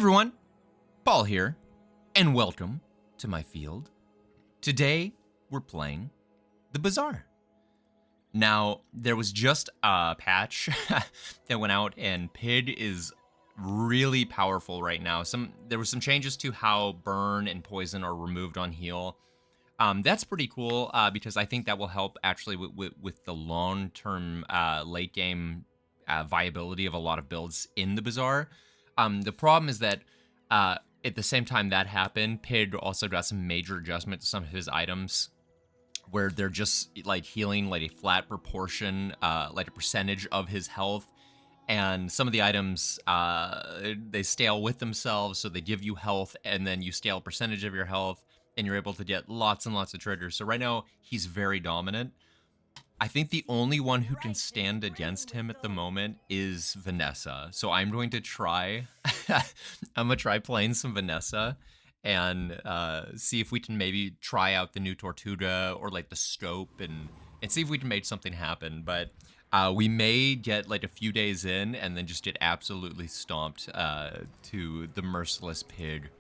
everyone, Paul here, and welcome to my field. Today, we're playing the Bazaar. Now, there was just a patch that went out, and PID is really powerful right now. There was some changes to how burn and poison are removed on heal. That's pretty cool because I think that will help actually with the long-term late game viability of a lot of builds in the Bazaar. The problem is that at the same time that happened, PID also got some major adjustment to some of his items where they're just like healing like a flat proportion, like a percentage of his health. And some of the items, they scale with themselves, so they give you health, and then you scale a percentage of your health, and you're able to get lots and lots of triggers. So right now, he's very dominant. I think the only one who can stand against him at the moment is Vanessa. So I'm going to try, I'm going to try playing some Vanessa and see if we can maybe try out the new Tortuga or like the scope and see if we can make something happen. But we may get like a few days in and then just get absolutely stomped to the merciless pig.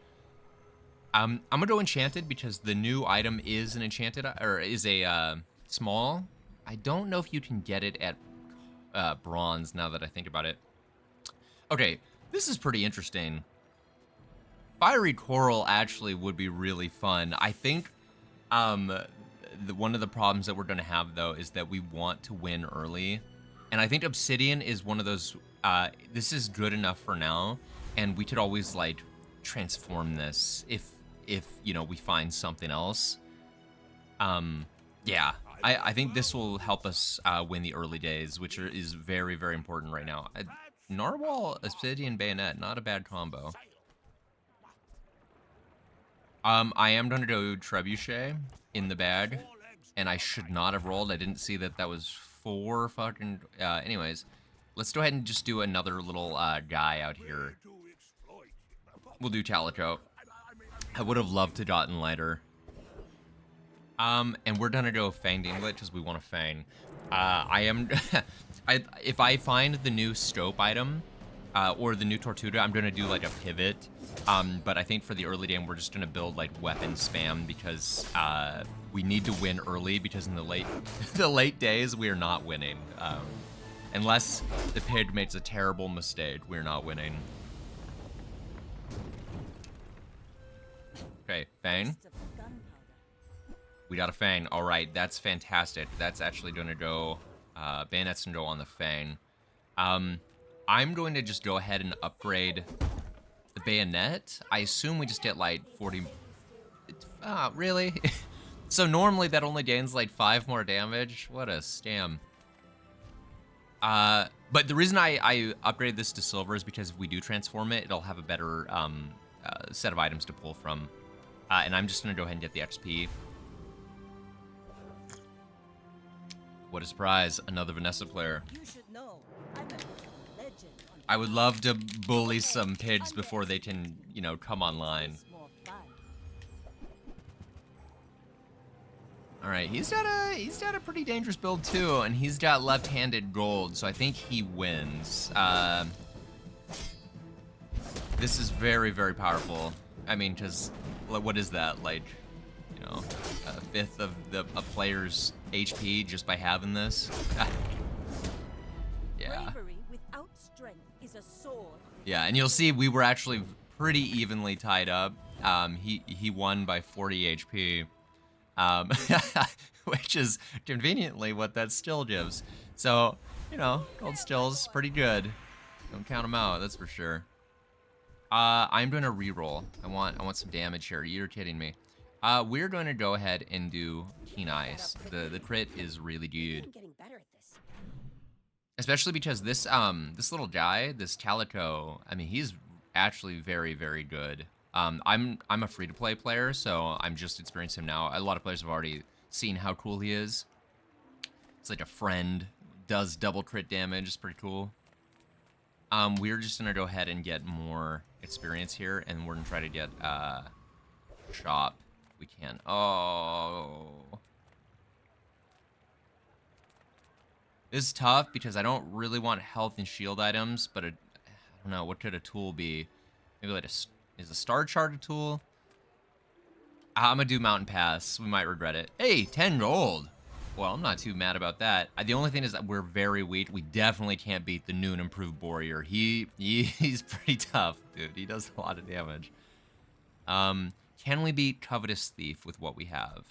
I'm gonna go enchanted because the new item is an enchanted, or is a small. I don't know if you can get it at bronze now that I think about it. Okay, this is pretty interesting. Fiery Coral actually would be really fun. I think one of the problems that we're going to have, though, is that we want to win early. And I think Obsidian is one of those, this is good enough for now, and we could always, like, transform this if you know, we find something else. Yeah, I think this will help us win the early days, which is very, very important right now. Narwhal, Obsidian, Bayonet, not a bad combo. I am going to go Trebuchet in the bag, and I should not have rolled. I didn't see that that was 4 fucking... anyways, let's go ahead and just do another little guy out here. We'll do Calico. I would have loved to gotten lighter. And we're gonna go Fanged Inglet because we want to Fang. I am... if I find the new Scope item, or the new Tortuga, I'm gonna do like a pivot. But I think for the early game, we're just gonna build like weapon spam because we need to win early because in the late days we are not winning. Unless the pig makes a terrible mistake, we're not winning. Okay, Fang. We got a Fang. All right, that's fantastic. That's actually gonna go. Bayonet's gonna go on the Fang. I'm going to just go ahead and upgrade the Bayonet. I assume we just get like 40... really? So normally that only gains like 5 more damage? What a scam. But the reason I upgrade this to silver is because if we do transform it, it'll have a better set of items to pull from. And I'm just going to go ahead and get the XP. What a surprise, another Vanessa player. You should know, I'm a legend. I would love to bully some pigs before they can, you know, come online. All right, he's got a pretty dangerous build too, and he's got left-handed gold, so I think he wins. This is very, very powerful. I mean, because what is that, like, you know, a fifth of a player's HP just by having this? Yeah. Yeah, and you'll see we were actually pretty evenly tied up. He won by 40 HP, which is conveniently what that still gives. So, you know, gold still's pretty good. Don't count them out, that's for sure. I'm doing a reroll. I want some damage here. You're kidding me. We're going to go ahead and do Keen Ice. The crit is really good. Especially because this this little guy, this Calico, I mean, he's actually very, very good. I'm a free-to-play player, so I'm just experiencing him now. A lot of players have already seen how cool he is. It's like a friend, does double crit damage, it's pretty cool. We're just gonna go ahead and get more experience here, and we're gonna try to get shop if we can. Oh. This is tough because I don't really want health and shield items, but I don't know, what could a tool be? Maybe like is a star chart a tool? I'm gonna do mountain pass. We might regret it. Hey, 10 gold. Well, I'm not too mad about that. The only thing is that we're very weak. We definitely can't beat the new and improved warrior. He's pretty tough, dude. He does a lot of damage. Can we beat covetous thief with what we have?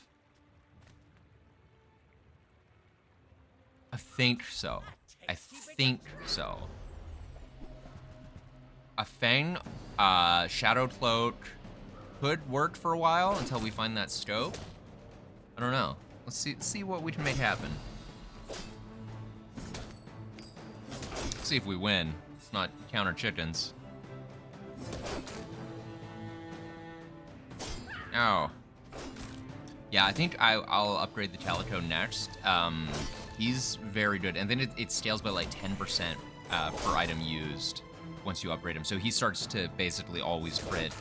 I think so. I think so. A Fang, Shadow Cloak could work for a while until we find that scope. I don't know. Let's see what we can make happen. See if we win. It's not counter chickens. Oh. Yeah, I think I'll upgrade the Calico next. He's very good, and then it scales by like 10% per item used once you upgrade him. So he starts to basically always crit.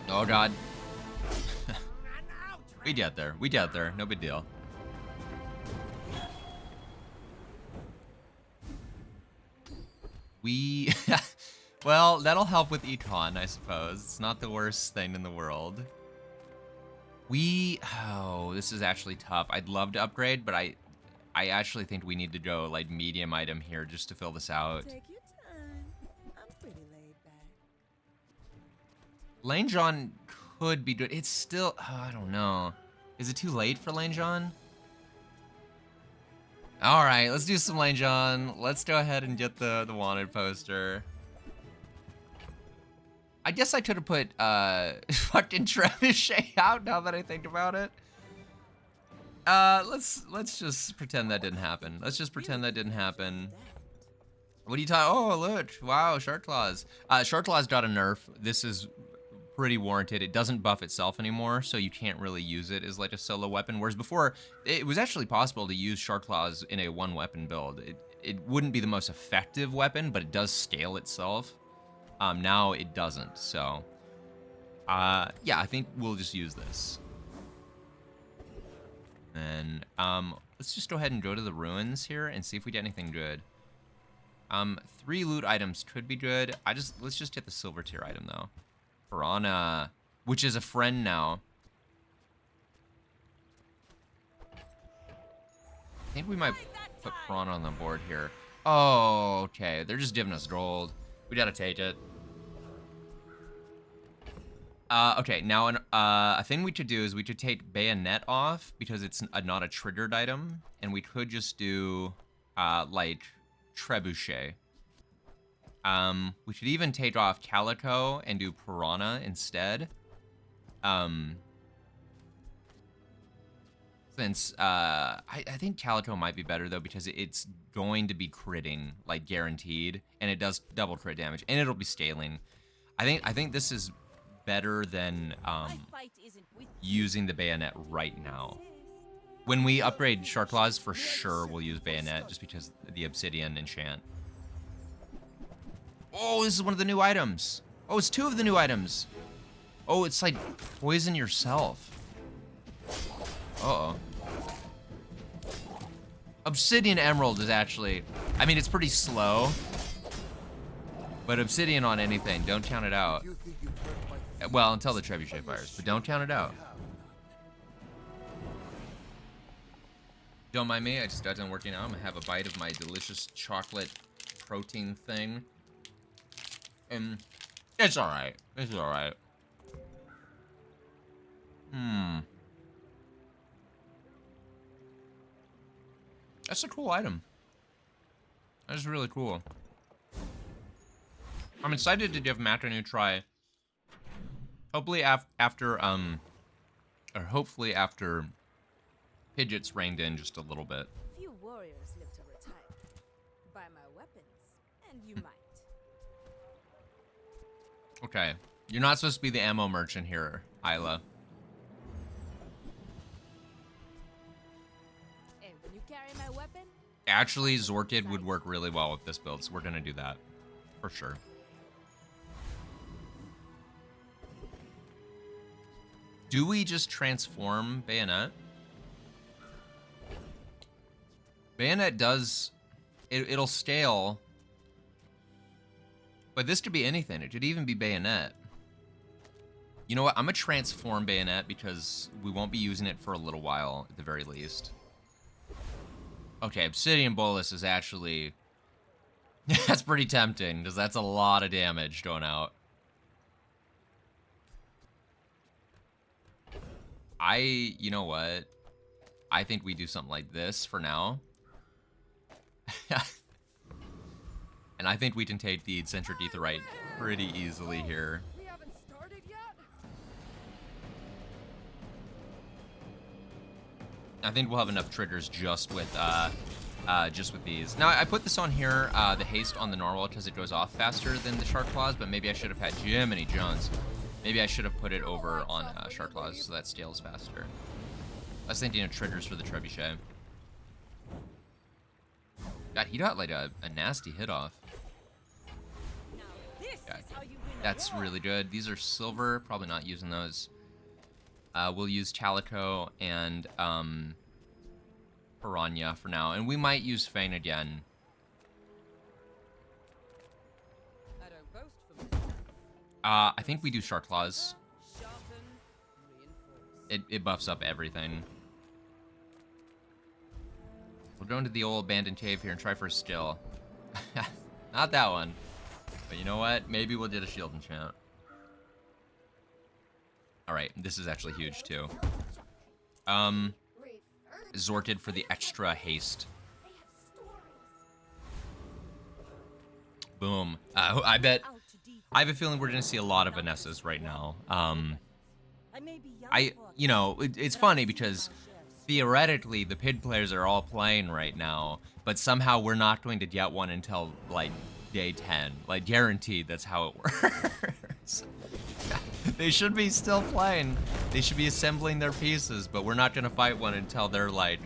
Oh god. We get there. We get there. No big deal. We... Well, that'll help with econ, I suppose. It's not the worst thing in the world. Oh, this is actually tough. I'd love to upgrade, but I actually think we need to go like medium item here just to fill this out. Take your time. I'm pretty laid back. Lane John could be good. It's still, I don't know. Is it too late for Lane John? All right, let's do some Lane John. Let's go ahead and get the wanted poster. I guess I could have put fucking Trebuchet out now that I think about it. Let's just pretend that didn't happen. Let's just pretend that didn't happen. What are you talking? Oh, look. Wow, Shark Claws. Shark Claws got a nerf. This is pretty warranted. It doesn't buff itself anymore, so you can't really use it as like a solo weapon. Whereas before, it was actually possible to use Shark Claws in a one weapon build. It wouldn't be the most effective weapon, but it does scale itself. Now it doesn't, so yeah, I think we'll just use this. And let's just go ahead and go to the ruins here and see if we get anything good. 3 loot items could be good. Let's just hit the silver tier item though. Piranha, which is a friend now. I think we might put Piranha on the board here. Oh, okay. They're just giving us gold. We gotta take it. Okay, now a thing we could do is we could take Bayonet off because it's not a triggered item, and we could just do like Trebuchet. We should even take off Calico and do Piranha instead. Since I think Calico might be better though because it's going to be critting like guaranteed, and it does double crit damage, and it'll be scaling. I think this is better than using the Bayonet right now. When we upgrade Shark Claws, for sure we'll use Bayonet just because of the Obsidian enchant. Oh, this is one of the new items. Oh, it's 2 of the new items. Oh, it's like poison yourself. Uh-oh. Obsidian Emerald is actually, I mean, it's pretty slow, but Obsidian on anything, don't count it out. Well, until the Trebuchet fires, but don't count it out. Don't mind me, I just got done working out. I'm gonna have a bite of my delicious chocolate protein thing. And it's alright. It's alright. That's a cool item. That's really cool. I'm excited to give Mac a new try. Hopefully after Pidgeot's reined in just a little bit. Few warriors live to retire. Buy my weapons, and you might. Okay. You're not supposed to be the ammo merchant here, Isla. And when you carry my weapon, Actually, Zorkid would work really well with this build, so we're gonna do that. For sure. Do we just transform Bayonet? Bayonet does... It'll scale. But this could be anything. It could even be bayonet. You know what? I'm gonna transform bayonet because we won't be using it for a little while at the very least. Okay, obsidian bolus is actually that's pretty tempting because that's a lot of damage going out. You know what? I think we do something like this for now. And I think we can take the eccentric etherite pretty easily here. We haven't started yet. I think we'll have enough triggers just with these. Now I put this on here, the haste on the narwhal because it goes off faster than the shark claws, but maybe I should have had Jiminy Jones. Maybe I should have put it over on shark claws so that scales faster. I was thinking of triggers for the trebuchet. God, he got like a nasty hit off. God, that's really good. These are silver. Probably not using those. We'll use Calico and Piranha for now, and we might use Fang again. I don't boast for myself. I think we do Shark Claws. Sharpen, reinforce. It buffs up everything. We'll go into the old abandoned cave here and try for a skill. Not that one. But you know what? Maybe we'll get a shield enchant. Alright, this is actually huge too. Zorted for the extra haste. Boom. I bet. I have a feeling we're gonna see a lot of Vanessas right now. You know, it's funny because theoretically the PID players are all playing right now, but somehow we're not going to get one until like day 10. Like guaranteed, that's how it works. They should be still playing. They should be assembling their pieces, but we're not gonna fight one until they're like,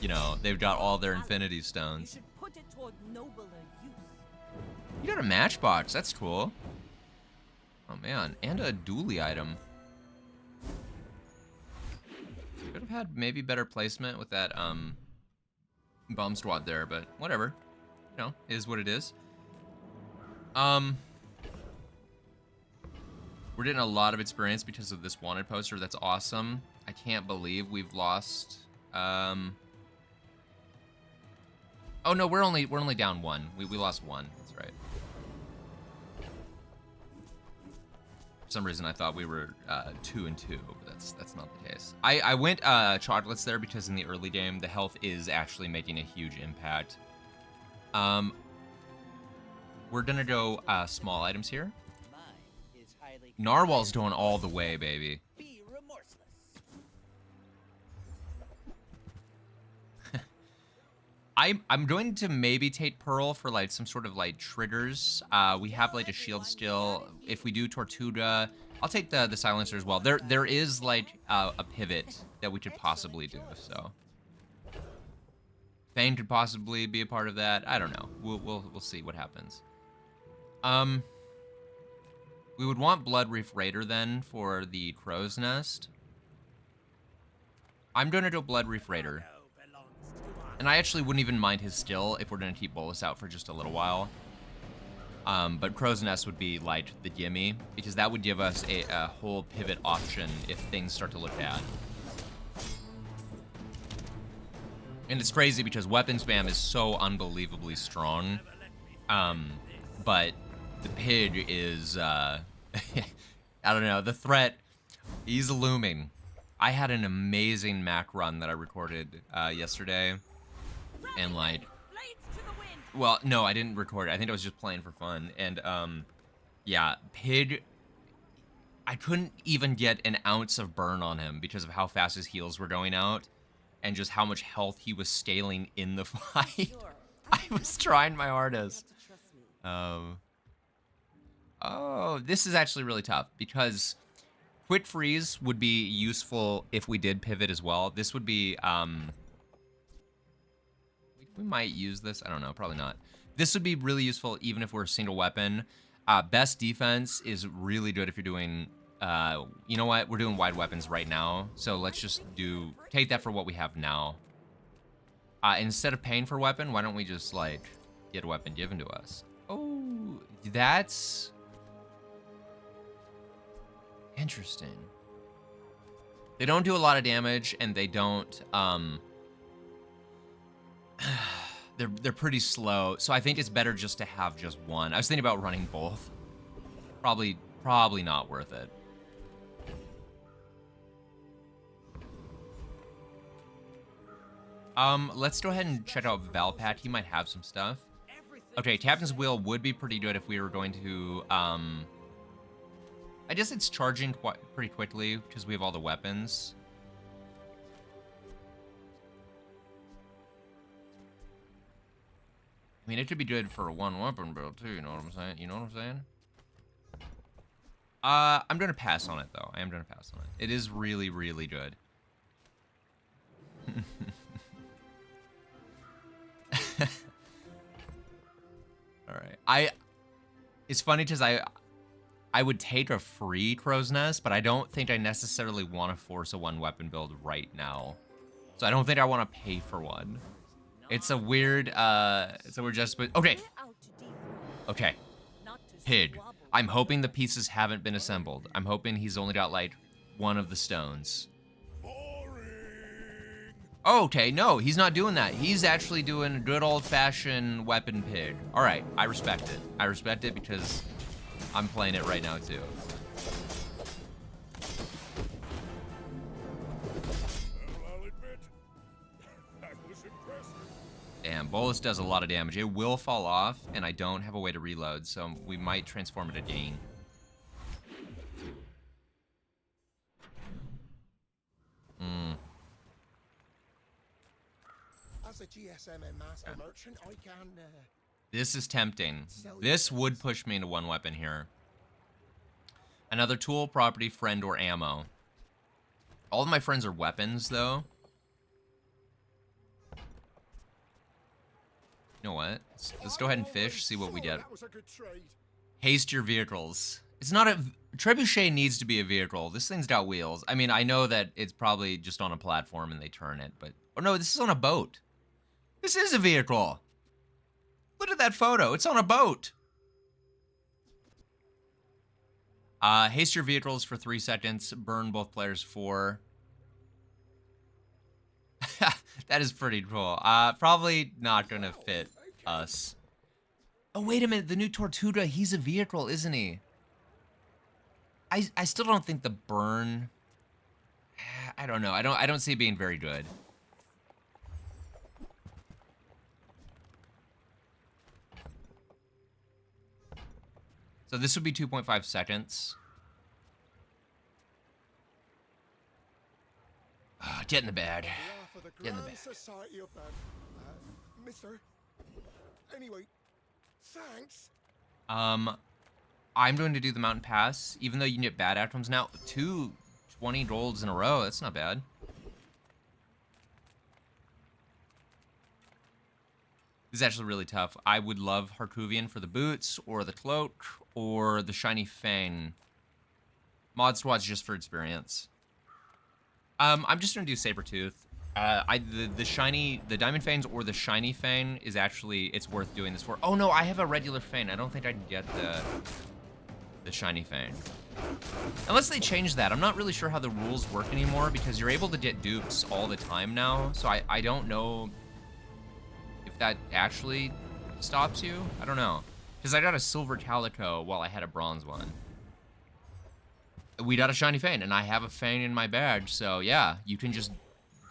you know, they've got all their infinity stones. You got a matchbox, that's cool. Oh man, and a dually item. Could have had maybe better placement with that bomb squad there, but whatever. You know, it is what it is. We're getting a lot of experience because of this wanted poster. That's awesome. I can't believe we've lost. Oh no, we're only down one. We lost one. That's right. For some reason I thought we were 2 and 2, but that's not the case. I went chocolates there because in the early game the health is actually making a huge impact. We're gonna go small items here. Narwhal's going all the way, baby. Be remorseless. I'm going to maybe take Pearl for like some sort of like triggers. We have like a shield still. If we do Tortuga, I'll take the silencer as well. There is like a pivot that we could possibly do. So Fang could possibly be a part of that. I don't know. We'll see what happens. We would want Blood Reef Raider then for the Crow's Nest. I'm gonna go Blood Reef Raider. And I actually wouldn't even mind his skill if we're gonna keep Bolus out for just a little while. But Crow's Nest would be like the gimme, because that would give us a whole pivot option if things start to look bad. And it's crazy because weapon spam is so unbelievably strong. But the pig is, I don't know, the threat, he's a looming. I had an amazing Mac run that I recorded yesterday. And like, well, no, I didn't record it. I think I was just playing for fun. And yeah, pig, I couldn't even get an ounce of burn on him because of how fast his heals were going out and just how much health he was scaling in the fight. I was trying my hardest. Oh, this is actually really tough because quick freeze would be useful if we did pivot as well. This would be, we might use this. I don't know, probably not. This would be really useful even if we're a single weapon. Best defense is really good if you're doing, you know what? We're doing wide weapons right now. So let's just take that for what we have now. Instead of paying for weapon, why don't we just like get a weapon given to us? Oh, That's interesting. They don't do a lot of damage, and they don't, they're pretty slow, so I think it's better just to have just one. I was thinking about running both. Probably not worth it. Let's go ahead and check out Valpat. He might have some stuff. Okay, Captain's Wheel would be pretty good if we were going to, I guess it's charging pretty quickly because we have all the weapons. I mean, it could be good for a one weapon build too, you know what I'm saying? You know what I'm saying? I'm gonna pass on it though. I am gonna pass on it. It is really, really good. All right. It's funny because I would take a free Crow's Nest, but I don't think I necessarily want to force a one weapon build right now. So I don't think I want to pay for one. It's a weird adjustment. Okay. Okay. Pig. I'm hoping the pieces haven't been assembled. I'm hoping he's only got like one of the stones. Oh, okay, no, he's not doing that. He's actually doing a good old-fashioned weapon pig. All right, I respect it. I respect it because I'm playing it right now too. I'll admit, that was impressive. Damn, Bolus does a lot of damage. It will fall off, and I don't have a way to reload, so we might transform it again. As a GSM and master merchant, I can. This is tempting. This would push me into one weapon here. Another tool, property, friend, or ammo. All of my friends are weapons, though. You know what? Let's go ahead and fish, see what we get. That was a good trade. Haste your vehicles. It's not a... Trebuchet needs to be a vehicle. This thing's got wheels. I mean, I know that it's probably just on a platform and they turn it, but... Oh no, this is on a boat. This is a vehicle. Look at that photo. It's on a boat. Haste your vehicles for 3 seconds. Burn both players 4. That is pretty cool. Probably not gonna fit us. Oh, wait a minute. The new Tortuga, he's a vehicle, isn't he? I still don't think the burn... I don't know. I don't see it being very good. So this would be 2.5 seconds. Get in the bag. Get in the bag. Society of Mister. Anyway, thanks. I'm going to do the mountain pass, even though you can get bad outcomes now. 2 20 golds in a row. That's not bad. This is actually really tough. I would love Harkuvian for the boots, or the cloak, or the shiny fang. Mod squad's just for experience. I'm just gonna do Sabretooth. The diamond fangs or the shiny fang is actually, it's worth doing this for. Oh no, I have a regular fang. I don't think I can get the shiny fang. Unless they change that. I'm not really sure how the rules work anymore because you're able to get dupes all the time now. So I don't know if that actually stops you. I don't know. Because I got a silver calico while I had a bronze one. We got a shiny fang, and I have a fang in my badge, so yeah, you can just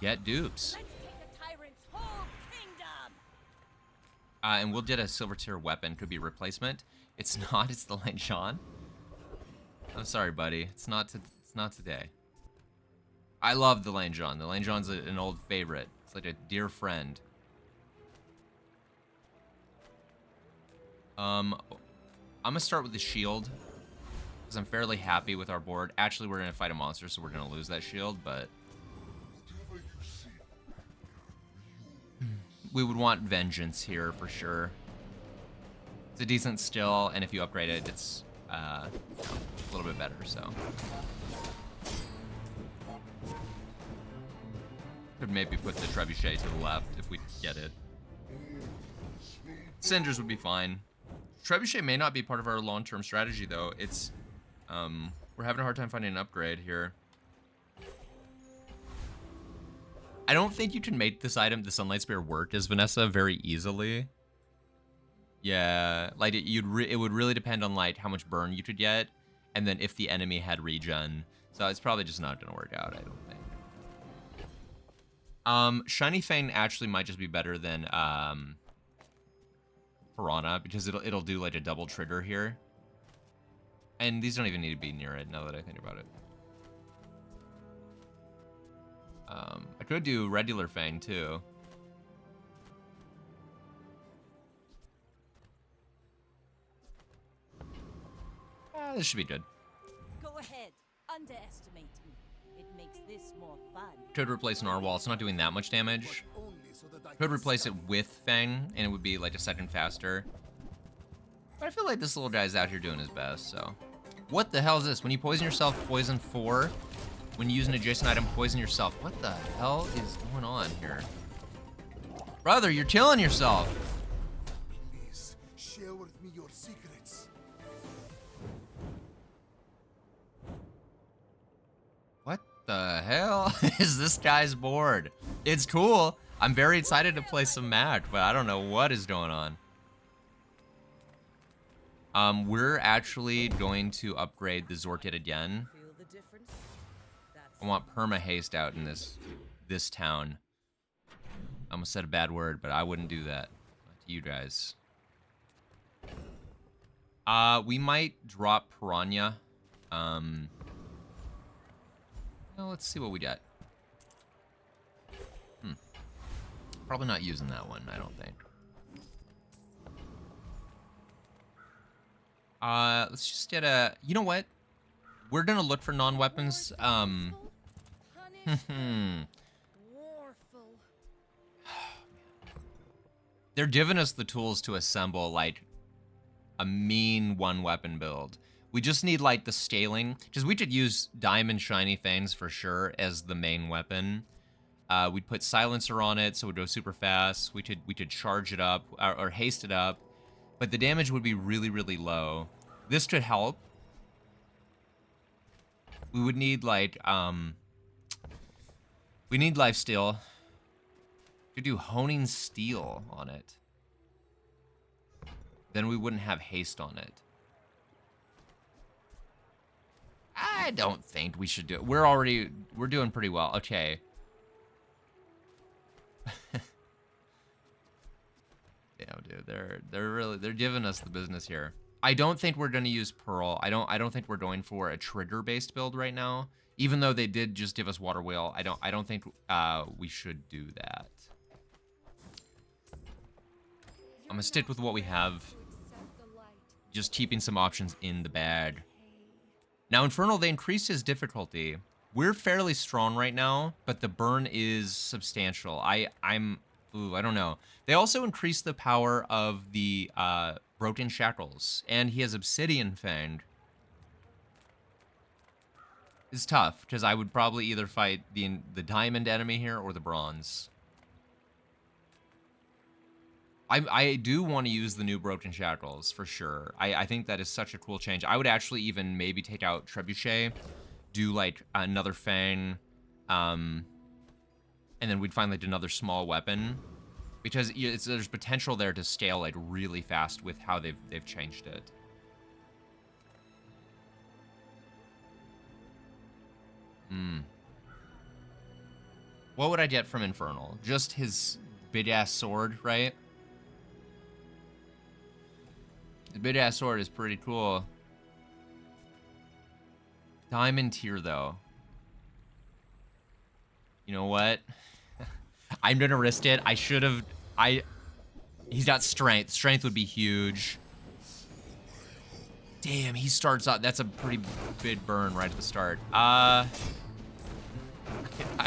get dupes. Let's take the tyrant's whole kingdom. And we'll get a silver tier weapon. Could be a replacement. It's not. It's the Lane Sean. I'm sorry, buddy. It's not today. I love the Lane John. The Lane John's an old favorite. It's like a dear friend. I'm gonna start with the shield because I'm fairly happy with our board. Actually, we're gonna fight a monster, so we're gonna lose that shield, but we would want vengeance here for sure. It's a decent still, and if you upgrade it, it's a little bit better. So could maybe put the trebuchet to the left if we get it. Cinders would be fine. Trebuchet may not be part of our long-term strategy, though. It's, we're having a hard time finding an upgrade here. I don't think you can make this item, the Sunlight Spear, work as Vanessa very easily. Yeah, like it would really depend on like how much burn you could get, and then if the enemy had regen. So it's probably just not gonna work out, I don't think. Shiny Fang actually might just be better than Piranha, because it'll do like a double trigger here. And these don't even need to be near it now that I think about it. I could do regular Fang too. This should be good. Go ahead, underestimate me. It makes this more fun. Could replace Narwhal. It's not doing that much damage. Only so that I Could can replace it sell with Fang, and it would be like a second faster. But I feel like this little guy's out here doing his best, so. What the hell is this? When you poison yourself, poison 4. When you use an adjacent item, poison yourself. What the hell is going on here? Brother, you're killing yourself. Please share with me your secrets. What the hell is this guy's board? It's cool. I'm very excited to play some Mac, but I don't know what is going on. We're actually going to upgrade the Zorkit again. Feel the difference? That's I want perma haste out in this town. I almost said a bad word, but I wouldn't do that to you guys. We might drop Piranha. Well, let's see what we got. Probably not using that one, I don't think. Let's just get a... You know what? We're gonna look for non-weapons. They're giving us the tools to assemble, like, a mean one-weapon build. We just need, like, the scaling. Because we could use Diamond Shiny Fangs for sure as the main weapon. We'd put Silencer on it, so it would go super fast. We could charge it up, or haste it up. But the damage would be really, really low. This could help. We would need, like, we need Lifesteal. Could do Honing Steel on it. Then we wouldn't have haste on it. I don't think we should do it. We're doing pretty well. Okay. Damn, dude, they're giving us the business here. I don't think we're gonna use Pearl. I don't think we're going for a trigger-based build right now. Even though they did just give us Water Whale, I don't think we should do that. I'm gonna stick with what we have. Just keeping some options in the bag. Now, Infernal, they increased his difficulty. We're fairly strong right now, but the burn is substantial. Ooh, I don't know. They also increased the power of the Broken Shackles, and he has Obsidian Fang. It's tough, because I would probably either fight the diamond enemy here or the bronze. I do want to use the new Broken Shackles, for sure. I think that is such a cool change. I would actually even maybe take out Trebuchet, do, like, another Fang, and then we'd find, like, another small weapon. Because there's potential there to scale, like, really fast with how they've changed it. What would I get from Infernal? Just his big-ass sword, right? The big-ass sword is pretty cool. Diamond tier, though. You know what? I'm gonna risk it. I should have... He's got strength. Strength would be huge. Damn, he starts out... That's a pretty big burn right at the start. I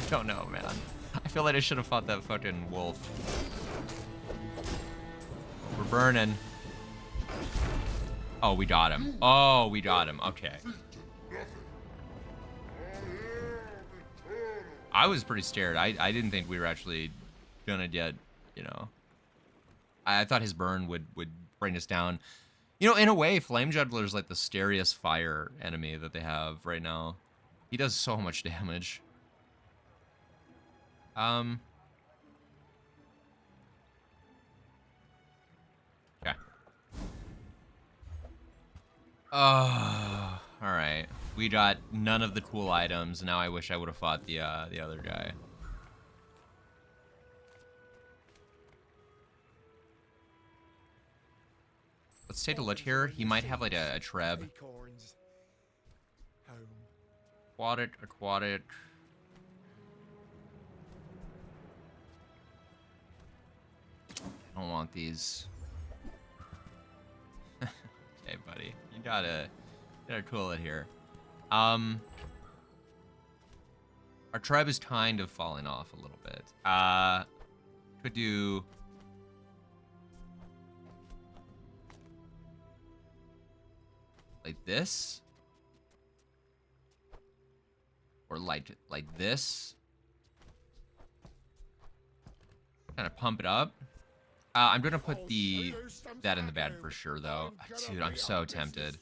don't know, man. I feel like I should have fought that fucking wolf. We're burning. Oh, we got him. Oh, we got him. Okay. I was pretty scared. I didn't think we were actually gonna get, you know... I thought his burn would bring us down. You know, in a way, Flame Juggler's like the scariest fire enemy that they have right now. He does so much damage. Okay. Oh, all right. We got none of the cool items. Now I wish I would have fought the other guy. Let's take a look here. He might have like a Treb. Aquatic, aquatic. I don't want these. Okay, buddy. You gotta cool it here. Our tribe is kind of falling off a little bit. Could do like this, or like this. Kind of pump it up. I'm gonna put that in the bag for sure, though. Dude, I'm so tempted.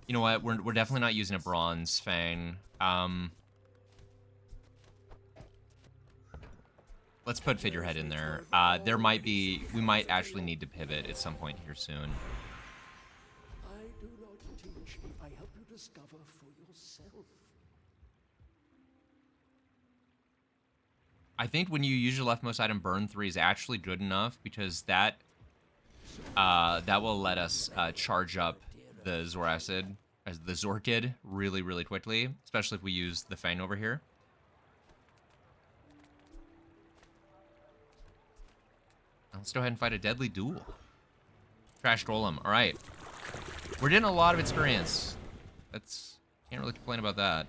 You know what? We're definitely not using a bronze fang. Let's put figurehead in there. We might actually need to pivot at some point here soon. I do not teach. I help you discover for yourself. I think when you use your leftmost item, burn 3 is actually good enough, because that will let us charge up the Zoracid, as the Zorkid, really, really quickly, especially if we use the Fang over here. Let's go ahead and fight a deadly duel. Trash Golem. All right. We're getting a lot of experience. Can't really complain about that.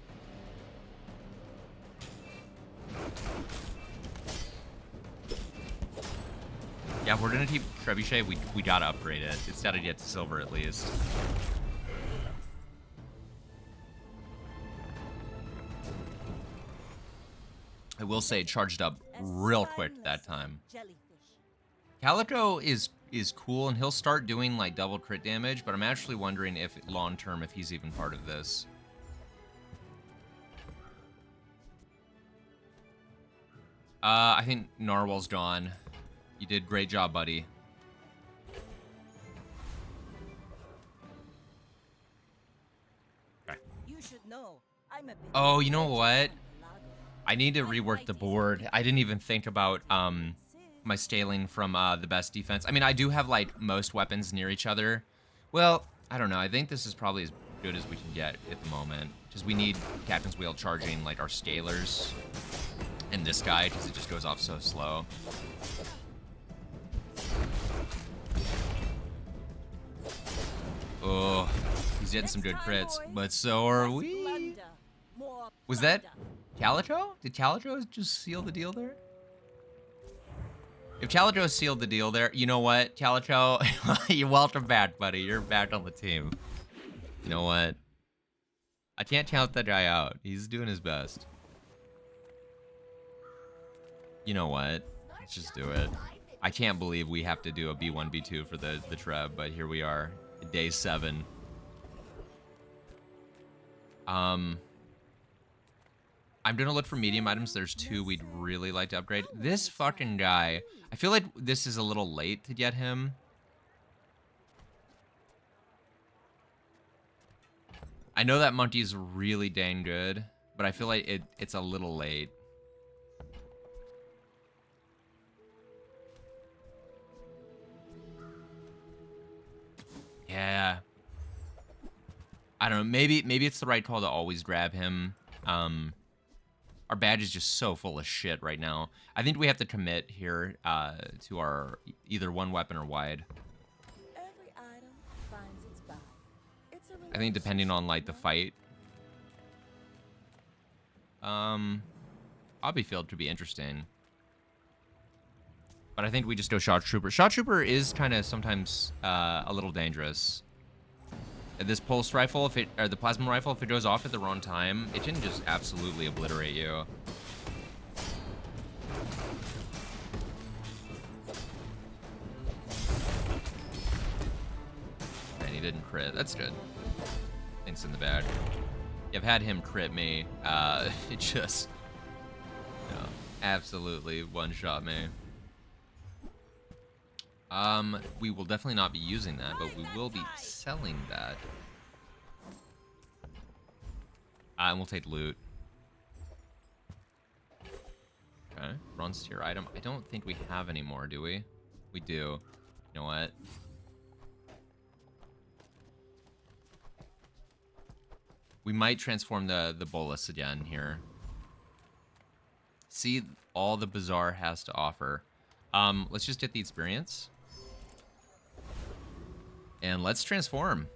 Yeah, if we're gonna keep Trebuchet, we gotta upgrade it. It's gotta get to silver at least. I will say it charged up real quick that time. Calico is cool, and he'll start doing like double crit damage, but I'm actually wondering if long term if he's even part of this. I think Narwhal's gone. You did great job, buddy. Okay. You should know. I'm a bit Oh, you know what? I need to rework the board. I didn't even think about my scaling from the best defense. I mean, I do have like most weapons near each other. Well, I don't know. I think this is probably as good as we can get at the moment, because we need Captain's Wheel charging like our scalers and this guy, because it just goes off so slow. Oh, he's getting some good crits, but so are we. Was that Calico? Did Calico just seal the deal there? If Calico sealed the deal there, you know what, Calico? You're welcome back, buddy. You're back on the team. You know what? I can't count that guy out. He's doing his best. You know what? Let's just do it. I can't believe we have to do a B1, B2 for the Treb, but here we are. Day 7. I'm gonna look for medium items. There's 2 we'd really like to upgrade. This fucking guy, I feel like this is a little late to get him. I know that monkey's really dang good, but I feel like it's a little late. Yeah. I don't know. Maybe it's the right call to always grab him. Our badge is just so full of shit right now. I think we have to commit here to our either one weapon or wide. Every item finds its buy. It's a I think depending on like the fight. Hobbyfield could be interesting. But I think we just go Shot Trooper. Shot Trooper is kind of sometimes a little dangerous. This pulse rifle, or the plasma rifle, if it goes off at the wrong time, it can just absolutely obliterate you. I need crit. That's good. Thanks in the bag. I've had him crit me. It just, you know, absolutely one-shot me. We will definitely not be using that, but we will be selling that. And we'll take loot. Okay, bronze tier item. I don't think we have any more, do we? We do. You know what? We might transform the bolus again here. See all the Bazaar has to offer. Let's just get the experience. And let's transform.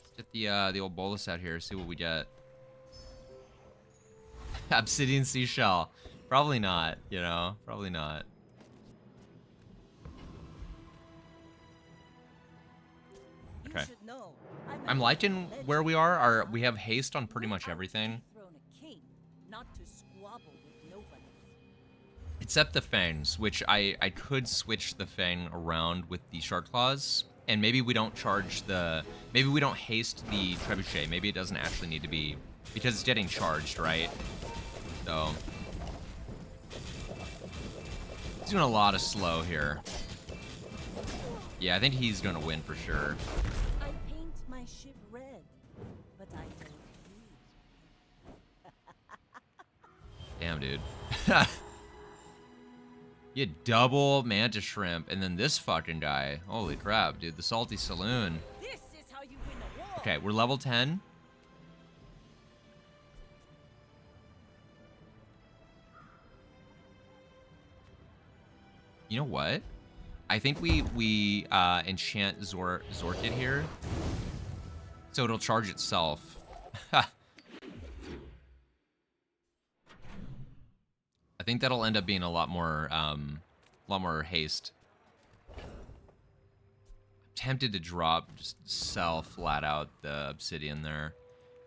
Let's get the old bolus out here, see what we get. Obsidian seashell. Probably not, you know? Probably not. Okay. I'm liking where we are. We have haste on pretty much everything. Except the fangs, which I could switch the fang around with the shark claws. And maybe we don't charge the... Maybe we don't haste the trebuchet. Maybe it doesn't actually need to be... Because it's getting charged, right? So... He's doing a lot of slow here. Yeah, I think he's gonna win for sure. I paint my ship red, but I don't use. Damn, dude. You double mantis shrimp, and then this fucking guy. Holy crap, dude. The salty saloon. This is how you win a war. Okay, we're level 10. You know what? I think we enchant Zorkid here, so it'll charge itself. I think that'll end up being a lot more haste. I'm tempted to drop, just sell flat out the obsidian there.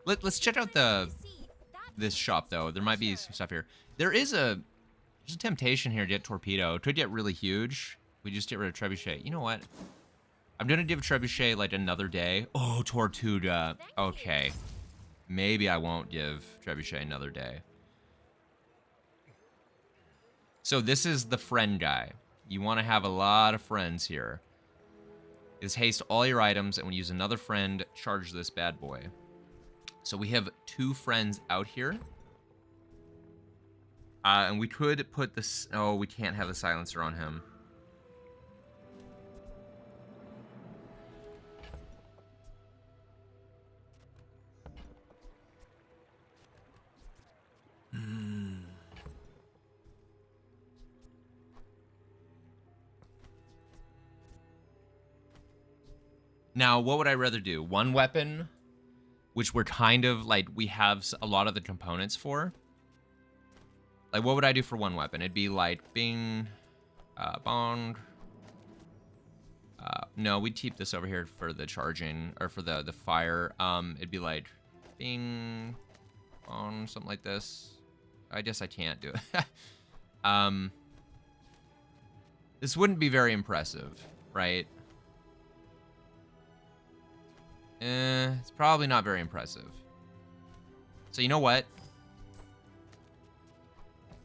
Let's check out this shop though. There might be some stuff here. There's a temptation here to get torpedo. It could get really huge. We just get rid of trebuchet. You know what? I'm gonna give trebuchet like another day. Oh, Tortuga. Okay. Maybe I won't give trebuchet another day. So this is the friend guy. You want to have a lot of friends here. Is haste all your items, and when you use another friend, charge this bad boy. So we have 2 friends out here. And we could put this... Oh, we can't have a silencer on him. Now, what would I rather do? One weapon, which we're kind of, like, we have a lot of the components for. Like, what would I do for one weapon? It'd be like, bing, bong. No, we'd keep this over here for the charging, or for the fire. It'd be like, bing, bong, something like this. I guess I can't do it. This wouldn't be very impressive, right? It's probably not very impressive. So you know what?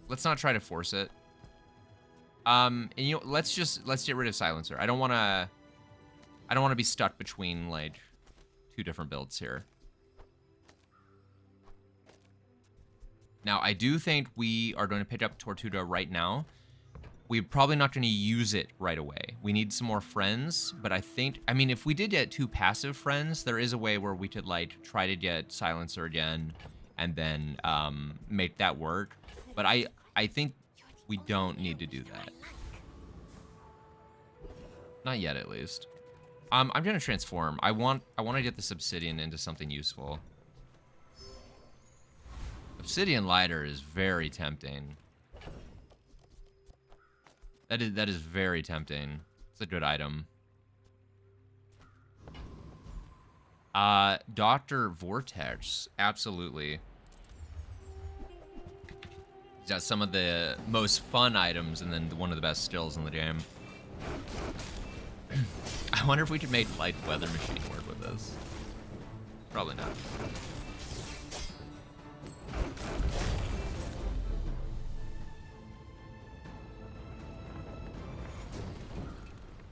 Let's not try to force it. And you know, let's get rid of silencer. I don't wanna be stuck between like 2 different builds here. Now I do think we are going to pick up Tortuga right now. We're probably not going to use it right away. We need some more friends, but I mean, if we did get 2 passive friends, there is a way where we could like try to get silencer again and then make that work. But I think we don't need to do that. Not yet, at least. I'm gonna transform. I want to get this obsidian into something useful. Obsidian lighter is very tempting. That is very tempting. It's a good item. Dr. Vortex, absolutely. He's got some of the most fun items and then one of the best skills in the game. I wonder if we could make light weather machine work with this. Probably not.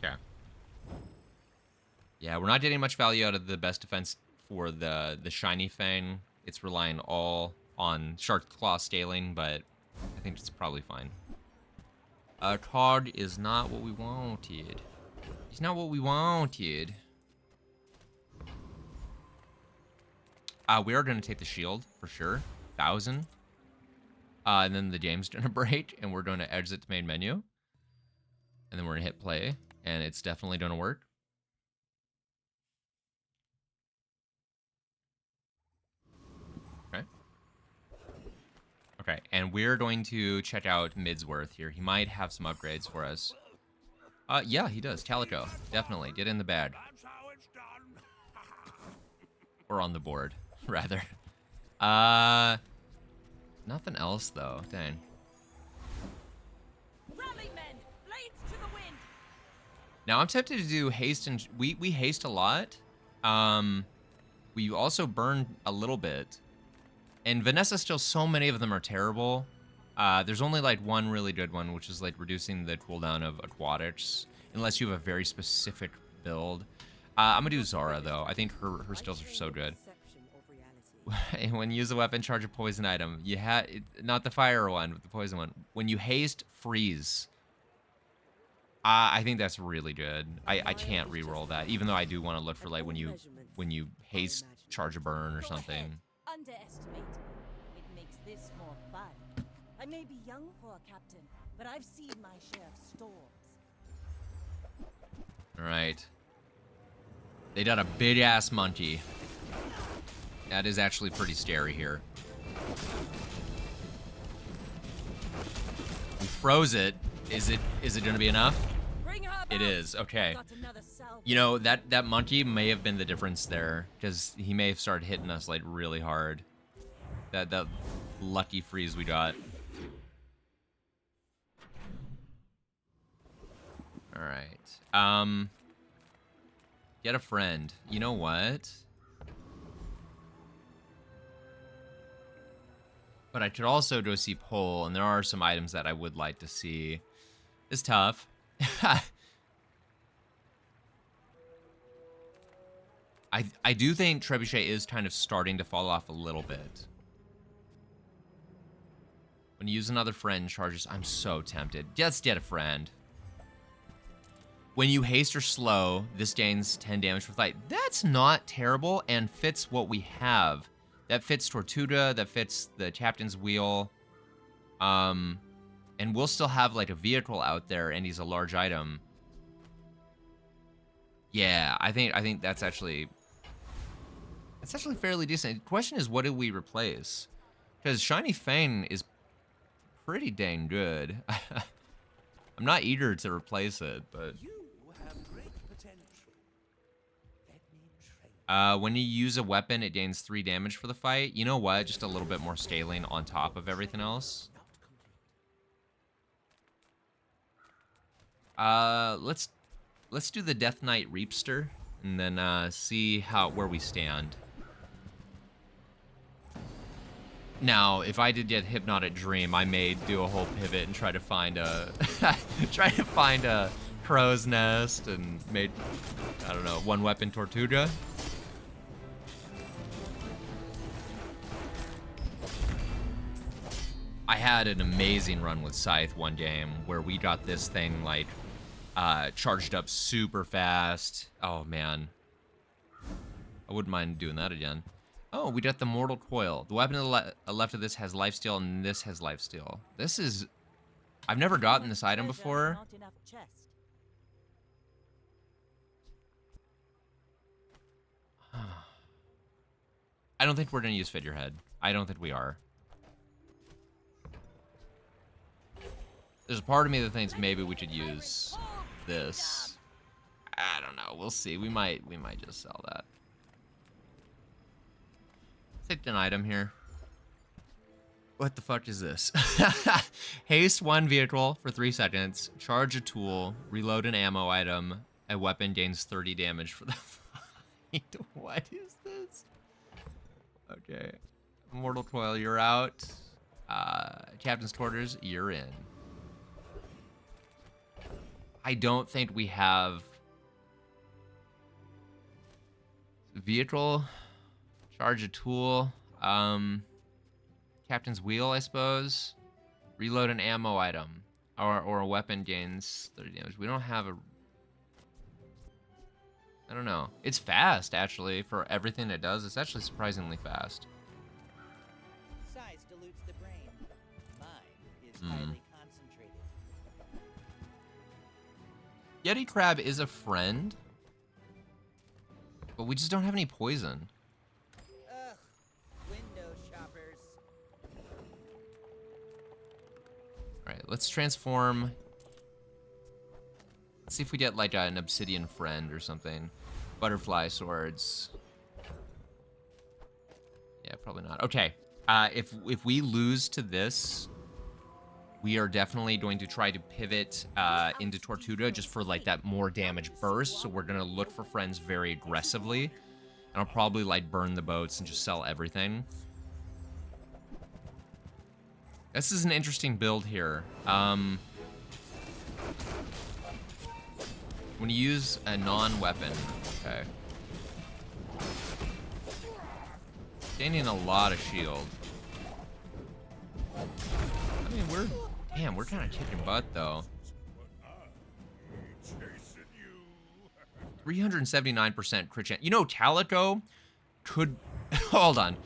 Okay. Yeah, we're not getting much value out of the best defense for the shiny Fang. It's relying all on Shark Claw scaling, but I think it's probably fine. Card is not what we wanted. It's not what we wanted. We are going to take the shield, for sure. 1,000. And then the game's going to break, and we're going to exit the main menu. And then we're going to hit play, and it's definitely going to work. Okay. Okay, and we're going to check out Midsworth here. He might have some upgrades for us. Yeah, he does. Calico. Definitely. Get in the bag. Or on the board, rather. Nothing else, though. Dang. Rally men, blades to the wind. Now, I'm tempted to do haste, and we haste a lot. We also burn a little bit. And Vanessa still, so many of them are terrible. There's only like one really good one, which is like reducing the cooldown of aquatics, unless you have a very specific build. I'm gonna do Zara though. I think her skills are so good. When you use a weapon, charge a poison item. You not the fire one, but the poison one. When you haste, freeze. I think that's really good. I can't re-roll that, even though I do want to look for like when you haste, charge a burn or something. Underestimate me. It makes this more fun. I may be young for a captain, but I've seen my share of storms. All right. They got a big ass monkey. That is actually pretty scary here. We froze it. Is it going to be enough? It is. Okay. You know, that monkey may have been the difference there, because he may have started hitting us like really hard. That lucky freeze we got. All right. Get a friend. You know what? But I could also go see Pole, and there are some items that I would like to see. It's tough. I do think Trebuchet is kind of starting to fall off a little bit. When you use another friend charges, I'm so tempted. Just get a friend. When you haste or slow, this gains 10 damage for fight. That's not terrible and fits what we have. That fits Tortuga, that fits the Captain's Wheel. And we'll still have like a vehicle out there, and he's a large item. Yeah, I think that's actually fairly decent. The question is, what do we replace? Because Shiny Fang is pretty dang good. I'm not eager to replace it, but You have great potential. Let me train. when you use a weapon, it gains 3 damage for the fight. You know what? Just a little bit more scaling on top of everything else. Let's do the Death Knight Reapster, and then see where we stand. Now, if I did get Hypnotic Dream, I may do a whole pivot and try to find a crow's nest and make, I don't know, one weapon Tortuga. I had an amazing run with Scythe one game where we got this thing like charged up super fast. Oh man, I wouldn't mind doing that again. Oh, we got the Mortal Coil. The weapon to the left of this has lifesteal, and this has lifesteal. This is... I've never gotten this item before. Not enough chest. I don't think we're going to use Figurehead. I don't think we are. There's a part of me that thinks maybe we should use this. I don't know. We'll see. We might just sell that. Take an item here. What the fuck is this? Haste one vehicle for 3 seconds. Charge a tool. Reload an ammo item. A weapon gains 30 damage for the fight. What is this? Okay. Mortal Toil, you're out. Captain's Quarters, you're in. I don't think we have vehicle, charge a tool, Captain's Wheel, I suppose. Reload an ammo item. Or a weapon gains 30 damage. We don't have a... I don't know. It's fast, actually, for everything it does. It's actually surprisingly fast. Size dilutes the brain. Mine is highly concentrated. Yeti Crab is a friend, but we just don't have any poison. Ugh, window shoppers. All right, let's transform. Let's see if we get like an obsidian friend or something. Butterfly swords. Yeah, probably not. Okay, if we lose to this, we are definitely going to try to pivot into Tortuga just for like that more damage burst. So we're gonna look for friends very aggressively, and I'll probably like burn the boats and just sell everything. This is an interesting build here. When you use a non-weapon, okay. Gaining a lot of shield. I mean, we're kind of kicking butt though. 379% crit chance. You know, Calico could. Hold on.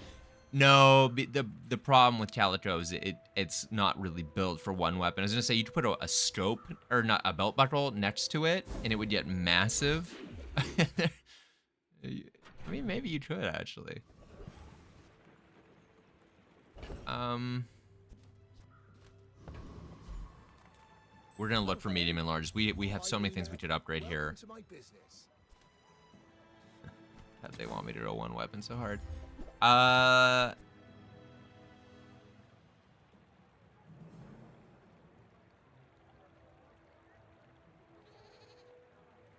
No, the problem with Calico is it's not really built for one weapon. I was gonna say you could put a scope or not a belt buckle next to it, and it would get massive. I mean, maybe you could actually. We're gonna look for medium and large. We have so many things we could upgrade here. They want me to go one weapon so hard.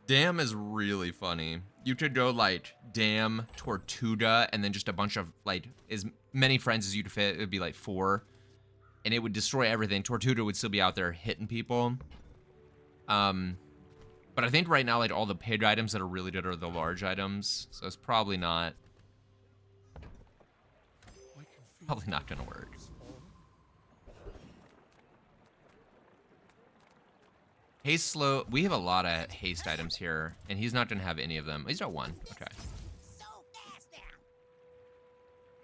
Dam is really funny. You could go like Dam, Tortuga, and then just a bunch of like as many friends as you could fit. It would be like 4, and it would destroy everything. Tortuga would still be out there hitting people. But I think right now like all the pig items that are really good are the large items, so it's probably not gonna work. Haste slow. We have a lot of haste items here, and he's not gonna have any of them. He's got 1. Okay.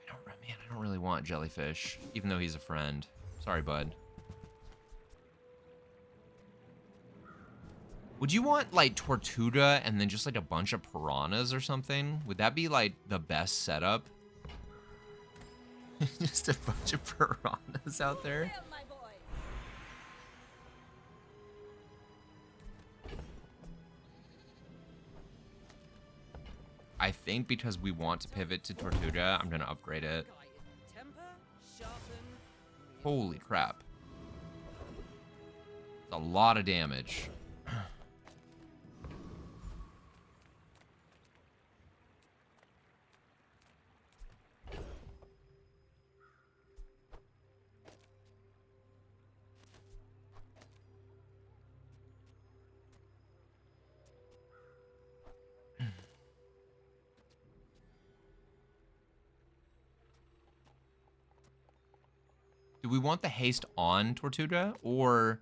I don't really want jellyfish, even though he's a friend. Sorry, bud. Would you want like Tortuga and then just like a bunch of piranhas or something? Would that be like the best setup? Just a bunch of piranhas out there. I think because we want to pivot to Tortuga, I'm gonna upgrade it. Holy crap. It's a lot of damage. Do we want the haste on Tortuga, or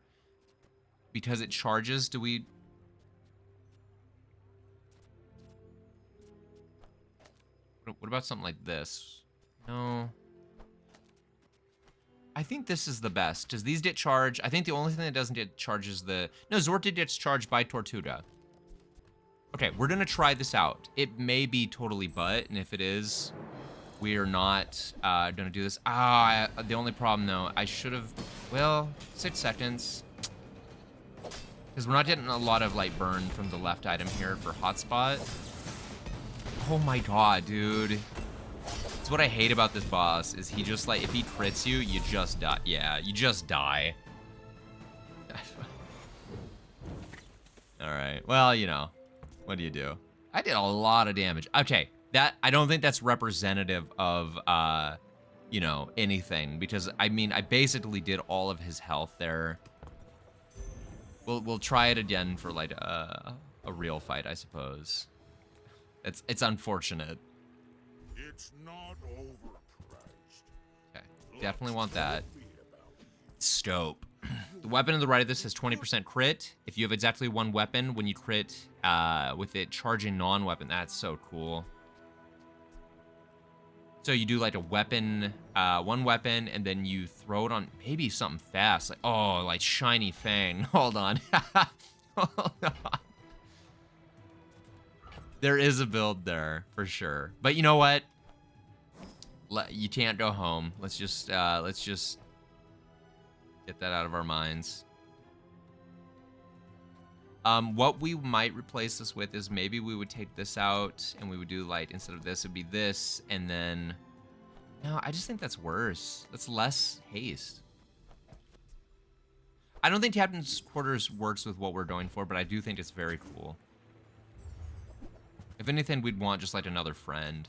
because it charges, do we... What about something like this? No. I think this is the best. Does these get charged? I think the only thing that doesn't get charged is the... No, Zorta gets charged by Tortuga. Okay, we're gonna try this out. It may be totally butt, and if it is... We are not gonna do this. The only problem though, I should have, well, 6 seconds. Because we're not getting a lot of like burn from the left item here for hotspot. Oh my god, dude. That's what I hate about this boss, is he just like, if he crits you, you just die. Yeah, you just die. All right, well, you know, What do you do? I did a lot of damage. Okay, that I don't think that's representative of you know, anything, because I mean I basically did all of his health there. We'll try it again for like a real fight, I suppose. It's unfortunate. It's not overpriced. Okay, definitely want that. Stope. The weapon on the right of this has 20% crit. If you have exactly one weapon, when you crit with it charging non-weapon, that's so cool. So you do like a weapon, one weapon, and then you throw it on maybe something fast. Like, oh, like shiny fang. Hold on. Hold on. There is a build there for sure. But you know what? You can't go home. Let's just get that out of our minds. What we might replace this with is maybe we would take this out and we would do like, instead of this, it'd be this, and then, no, I just think that's worse. That's less haste. I don't think Captain's Quarters works with what we're going for, but I do think it's very cool. If anything, we'd want just like another friend.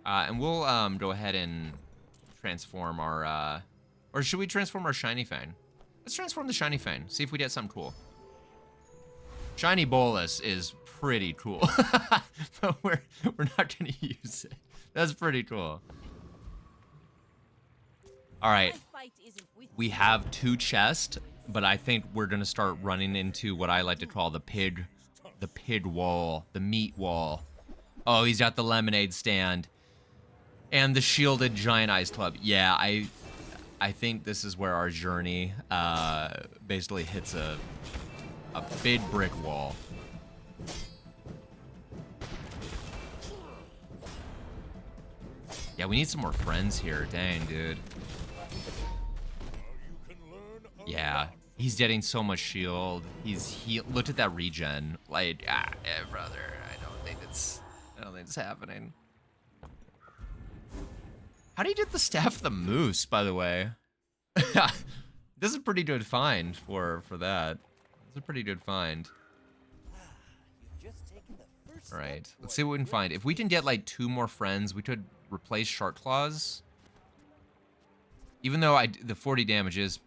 And we'll go ahead and transform our, or should we transform our Shiny Fang? Let's transform the Shiny Fang, see if we get something cool. Shiny Bolus is pretty cool, but we're not gonna use it. That's pretty cool. All right, we have 2 chests, but I think we're gonna start running into what I like to call the pig wall, the meat wall. Oh, he's got the lemonade stand. And the shielded giant ice club. Yeah, I think this is where our journey basically hits a big brick wall. Yeah, we need some more friends here. Dang, dude. Yeah, he's getting so much shield. He looked at that regen. Like, brother, I don't think it's happening. How do you get the Staff of the Moose, by the way? This is a pretty good find for that. It's a pretty good find. All right, let's see what we can find. If we can get like 2 more friends, we could replace Shark Claws. Even though the 40 damage is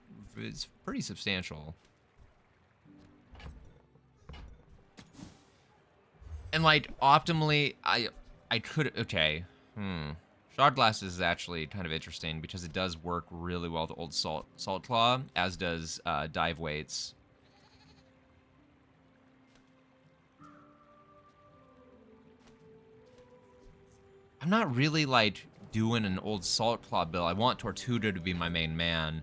pretty substantial. And like optimally, I could, okay. Shard Glass is actually kind of interesting because it does work really well with old Salt Claw, as does Dive Weights. I'm not really like doing an old Salt Claw build. I want Tortuga to be my main man.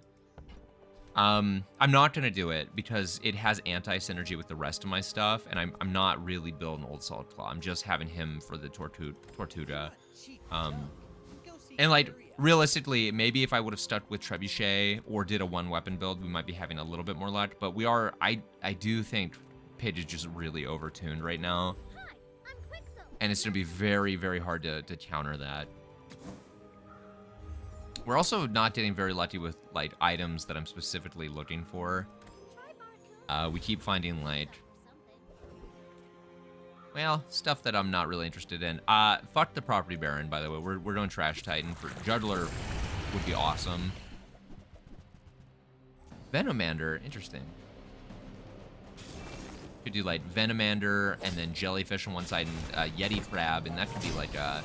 I'm not gonna do it because it has anti-synergy with the rest of my stuff, and I'm not really building old Salt Claw. I'm just having him for the Tortuga. And like realistically, maybe if I would have stuck with Trebuchet or did a 1-weapon build, we might be having a little bit more luck. But we are, I do think Pidge is just really overtuned right now, and it's gonna be very, very hard to counter that. We're also not getting very lucky with like items that I'm specifically looking for. We keep finding like, well, stuff that I'm not really interested in. Fuck the Property Baron, by the way. We're doing Trash Titan. For Juggler would be awesome. Venomander, interesting. Could do like Venomander and then Jellyfish on one side and Yeti Crab, and that could be like I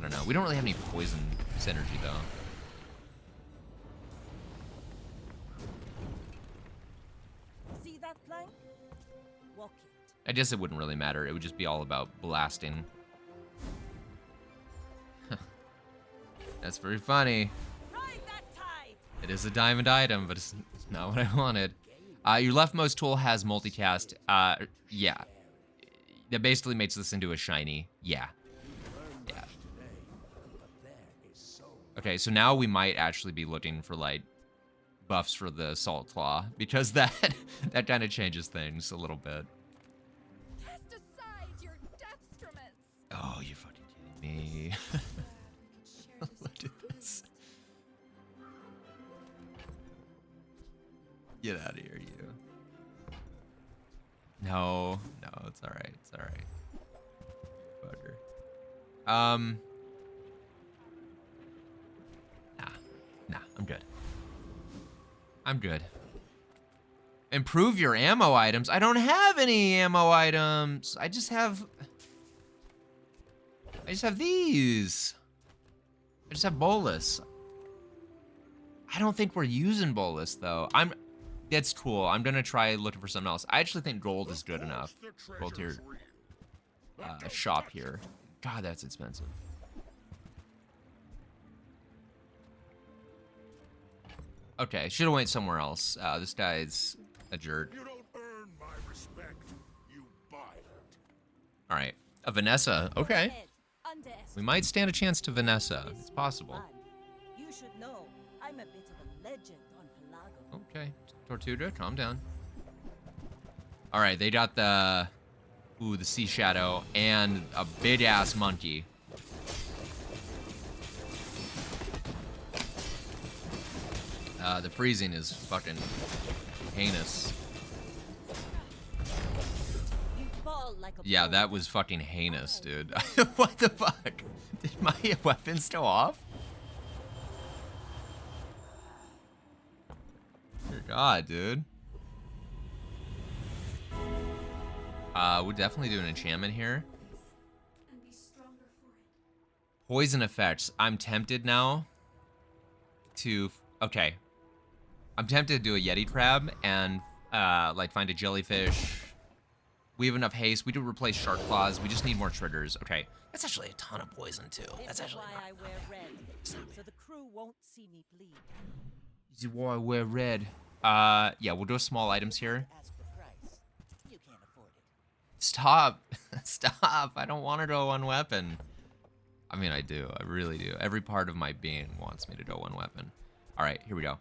don't know. We don't really have any poison synergy though. See that flank? Walk it. I guess it wouldn't really matter. It would just be all about blasting. That's very funny. Ride that tide. It is a diamond item, but it's not what I wanted. Your leftmost tool has multicast. Yeah. That basically makes this into a shiny. Yeah. Yeah. Okay, so now we might actually be looking for like buffs for the Salt Claw, because that kind of changes things a little bit. Cast aside your deathstruments. Oh, you're fucking kidding me. Look at this. Get out of here, you. No, it's all right. It's all right. Bugger. Nah, I'm good. I'm good. Improve your ammo items. I don't have any ammo items. I just have these. I just have bolus. I don't think we're using bolus though. That's cool. I'm gonna try looking for something else. I actually think gold is good enough. Gold tier shop here. God, that's expensive. Okay, should have went somewhere else. This guy's a jerk. You don't earn my respect. You buy it. All right, a Vanessa. Okay, Head, underestimate. we might stand a chance to Vanessa. This It's possible. fun. You should know, I'm a bit of a legend on Pelago. Okay, Tortuga, calm down. All right, they got the sea shadow and a big ass monkey. The freezing is fucking heinous. You fall like a Yeah, ball. that was fucking heinous, dude. What the fuck? Did my weapon still off? Dear God, dude. We'll definitely do an enchantment here. Poison effects. I'm tempted now to... Okay. I'm tempted to do a Yeti crab and, like, find a jellyfish. We have enough haste. We do replace shark claws. We just need more triggers. Okay. That's actually a ton of poison, too. This That's is actually why I wear red, so the crew won't see me bleed. This is why I wear red. Yeah, we'll do small items here. Ask the price. You can't afford it. Stop. Stop. I don't want to go one weapon. I mean, I do. I really do. Every part of my being wants me to go one weapon. All right, here we go.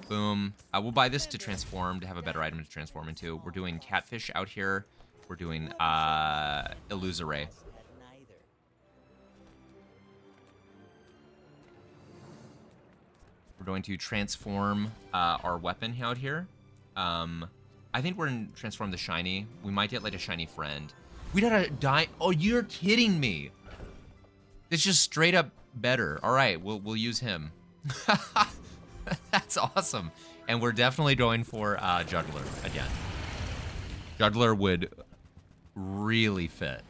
Boom. We'll buy this to transform, to have a better item to transform into. We're doing catfish out here. We're doing illusory. Neither. We're going to transform our weapon out here. I think we're going to transform the shiny. We might get like a shiny friend. We got a die. Oh, you're kidding me. It's just straight up better. All right, we'll use him. That's awesome. And we're definitely going for Juggler again. Juggler would really fit.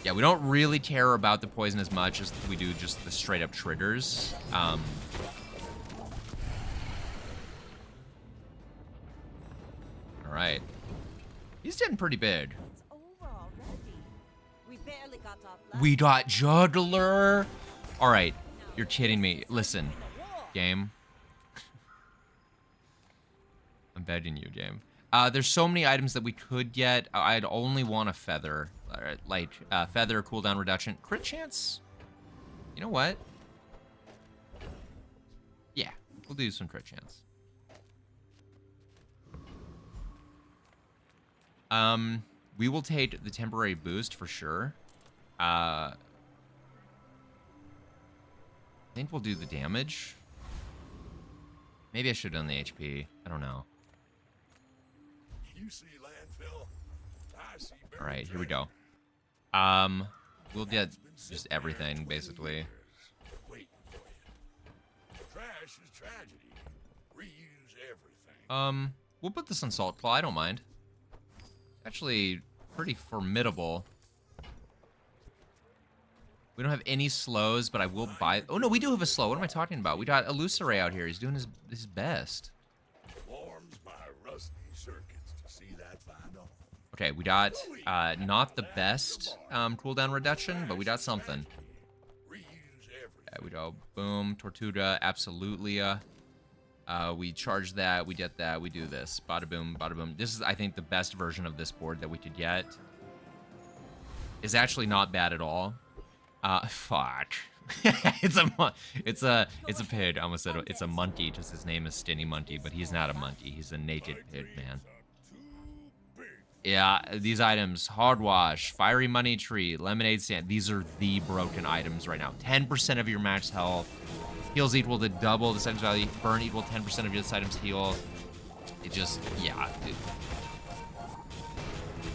Yeah, we don't really care about the poison as much as we do just the straight up triggers. All right. He's getting pretty big. It's over already. We barely got off last We got Juggler. All right, you're kidding me. Listen, game. I'm begging you, game. There's so many items that we could get. I'd only want a feather, like feather cooldown reduction, crit chance. You know what? Yeah, we'll do some crit chance. We will take the temporary boost for sure. I think we'll do the damage. Maybe I should have done the HP. I don't know. You see landfill. I see All right, here we treasure. go. We'll get just everything basically. Waiting for you. Trash is tragedy. Reuse everything. We'll put this on Salt Claw. I don't mind. Actually, pretty formidable. We don't have any slows, but I will buy... Oh, no, we do have a slow. What am I talking about? We got Illusory out here. He's doing his best. Warms my rusty circuits to see that find on. Okay, we got not the best cooldown reduction, but we got something. Reuse everything. Yeah, we go boom, Tortuga, absolutely. We charge that, we get that, we do this. Bada boom, bada boom. This is, I think, the best version of this board that we could get. Is actually not bad at all. Fuck. it's a pig. I almost said it's a monkey, just his name is Stinny Monkey, but he's not a monkey. He's a naked pig, man. Yeah, these items, Hard Wash, Fiery Money Tree, Lemonade Stand, these are the broken items right now. 10% of your max health. Heals equal to double this item's value. Burn equal 10% of this item's heal. It just, yeah.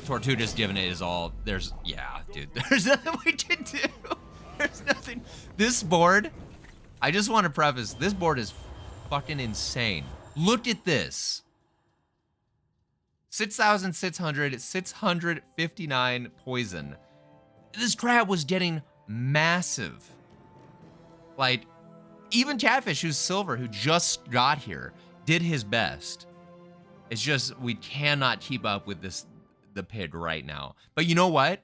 Tortuga's giving it his all. There's, yeah, dude. There's nothing we can do. There's nothing. This board, I just want to preface, this board is fucking insane. Look at this. 6,600, 659 poison. This crab was getting massive. Like, even Catfish, who's silver, who just got here, did his best. It's just, we cannot keep up with the pig right now. But you know what?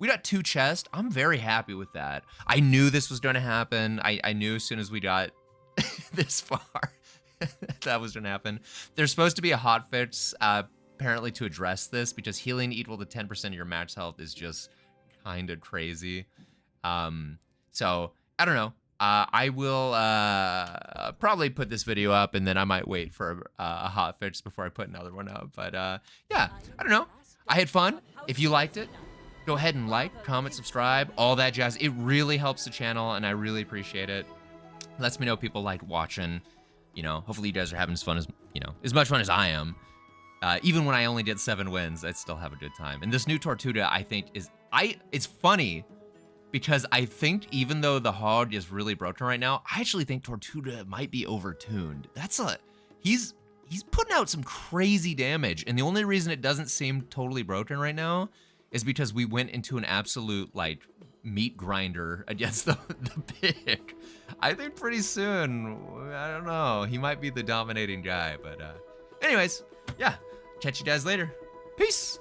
We got 2 chests. I'm very happy with that. I knew this was going to happen. I knew as soon as we got this far that was going to happen. There's supposed to be a hotfix apparently to address this, because healing equal to 10% of your max health is just kind of crazy. So I don't know. I will probably put this video up, and then I might wait for a hotfix before I put another one up. But yeah, I don't know. I had fun. If you liked it, go ahead and like, comment, subscribe, all that jazz. It really helps the channel, and I really appreciate it. Lets me know people like watching. You know, hopefully you guys are having as fun as, you know, as much fun as I am. Even when I only get 7 wins, I'd still have a good time. And this new Tortuga, I think, it's funny, because I think even though the hog is really broken right now, I actually think Tortuga might be overtuned. He's putting out some crazy damage, and the only reason it doesn't seem totally broken right now is because we went into an absolute, like, meat grinder against the pig. I think pretty soon, I don't know, he might be the dominating guy, but anyways, yeah, catch you guys later. Peace!